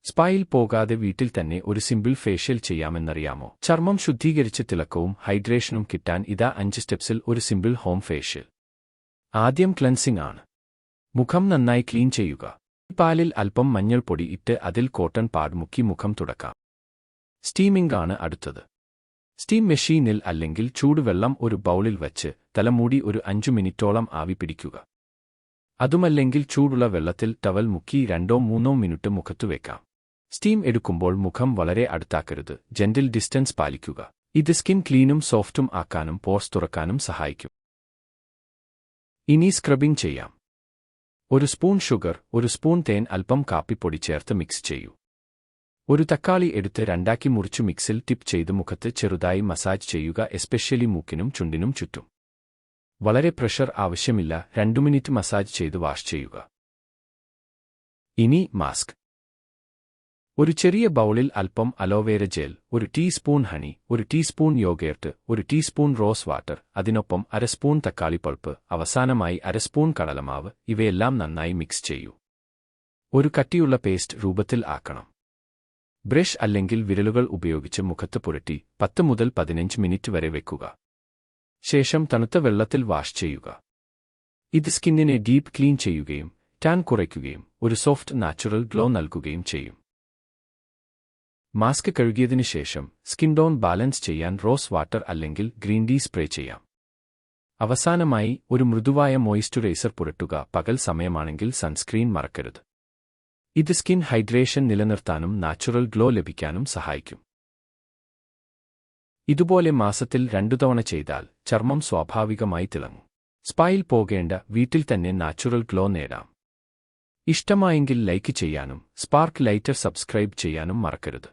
സ്പായിൽ പോകാതെ വീട്ടിൽ തന്നെ ഒരു സിമ്പിൾ ഫേഷ്യൽ ചെയ്യാമെന്നറിയാമോ? ചർമ്മം ശുദ്ധീകരിച്ച് തിളക്കവും ഹൈഡ്രേഷനും കിട്ടാൻ ഇതാ 5 സ്റ്റെപ്സിൽ ഒരു സിമ്പിൾ ഹോം ഫേഷ്യൽ. ആദ്യം ക്ലെൻസിംഗ് ആണ്. മുഖം നന്നായി ക്ലീൻ ചെയ്യുക. പാലിൽ അല്പം മഞ്ഞൾപ്പൊടി ഇട്ട് അതിൽ കോട്ടൺ പാഡ് മുക്കി മുഖം തുടക്കാം. സ്റ്റീമിംഗ് ആണ് അടുത്തത്. സ്റ്റീം മെഷീനിൽ അല്ലെങ്കിൽ ചൂടുവെള്ളം ഒരു ബൗളിൽ വച്ച് തലമൂടി ഒരു 5 മിനിറ്റോളം ആവി പിടിക്കുക. അതുമല്ലെങ്കിൽ ചൂടുള്ള വെള്ളത്തിൽ ടവൽ മുക്കി 2-3 മിനിറ്റ് മുഖത്തു വെക്കാം. സ്റ്റീം എടുക്കുമ്പോൾ മുഖം വളരെ അടുത്താക്കരുത്, ജെന്റിൽ ഡിസ്റ്റൻസ് പാലിക്കുക. ഇത് സ്കിൻ ക്ലീനും സോഫ്റ്റും ആക്കാനും പോർസ് തുറക്കാനും സഹായിക്കും. ഇനി സ്ക്രബിംഗ് ചെയ്യാം. ഒരു സ്പൂൺ ഷുഗർ, ഒരു സ്പൂൺ തേൻ, അല്പം കാപ്പിപ്പൊടി ചേർത്ത് മിക്സ് ചെയ്യൂ. ഒരു തക്കാളി എടുത്ത് 2 മുറിച്ചു മിക്സിൽ ടിപ്പ് ചെയ്ത് മുഖത്ത് ചെറുതായി മസാജ് ചെയ്യുക, എസ്പെഷ്യലി മൂക്കിനും ചുണ്ടിനും ചുറ്റും. വളരെ പ്രഷർ ആവശ്യമില്ല, 2 മിനിറ്റ് മസാജ് ചെയ്ത് വാഷ് ചെയ്യുക. ഇനി മാസ്ക്. ഒരു ചെറിയ ബൗളിൽ അല്പം aloe vera gel, 1 teaspoon honey, 1 teaspoon yoghurt, 1 teaspoon rose water, അതിനൊപ്പം 1/2 സ്പൂൺ തക്കാളി പൾപ്പ്, അവസാനമായി 1/2 സ്പൂൺ കടലമാവ്. ഇവയെല്ലാം നന്നായി മിക്സ് ചെയ്യൂ. ഒരു കട്ടിയുള്ള പേസ്റ്റ് രൂപത്തിൽ ആക്കണം. ബ്രഷ് അല്ലെങ്കിൽ വിരലുകൾ ഉപയോഗിച്ച് മുഖത്ത് പുരട്ടി 10 മുതൽ 15 മിനിറ്റ് വരെ വെക്കുക. ശേഷം തണുത്ത വെള്ളത്തിൽ വാഷ് ചെയ്യുക. ഇത് സ്കിന്നിനെ ഡീപ്പ് ക്ലീൻ ചെയ്യുകയും ടാൻ കുറയ്ക്കുകയും ഒരു സോഫ്റ്റ് നാച്ചുറൽ ഗ്ലോ നൽകുകയും ചെയ്യും. മാസ്ക് കഴുകിയതിനു ശേഷം സ്കിൻ ടോൺ ബാലൻസ് ചെയ്യാൻ റോസ് വാട്ടർ അല്ലെങ്കിൽ ഗ്രീൻ ടീ സ്പ്രേ ചെയ്യാം. അവസാനമായി ഒരു മൃദുവായ മോയിസ്ചറൈസർ പുരട്ടുക. പകൽ സമയമാണെങ്കിൽ സൺസ്ക്രീൻ മറക്കരുത്. ഇത് സ്കിൻ ഹൈഡ്രേഷൻ നിലനിർത്താനും നാച്ചുറൽ ഗ്ലോ ലഭിക്കാനും സഹായിക്കും. ഇതുപോലെ മാസത്തിൽ 2 തവണ ചെയ്താൽ ചർമ്മം സ്വാഭാവികമായി തിളങ്ങും. സ്പായിൽ പോകേണ്ട, വീട്ടിൽ തന്നെ നാച്ചുറൽ ഗ്ലോ നേടാം. ഇഷ്ടമായെങ്കിൽ ലൈക്ക് ചെയ്യാനും സ്പാർക്ക് ലൈറ്റർ സബ്സ്ക്രൈബ് ചെയ്യാനും മറക്കരുത്.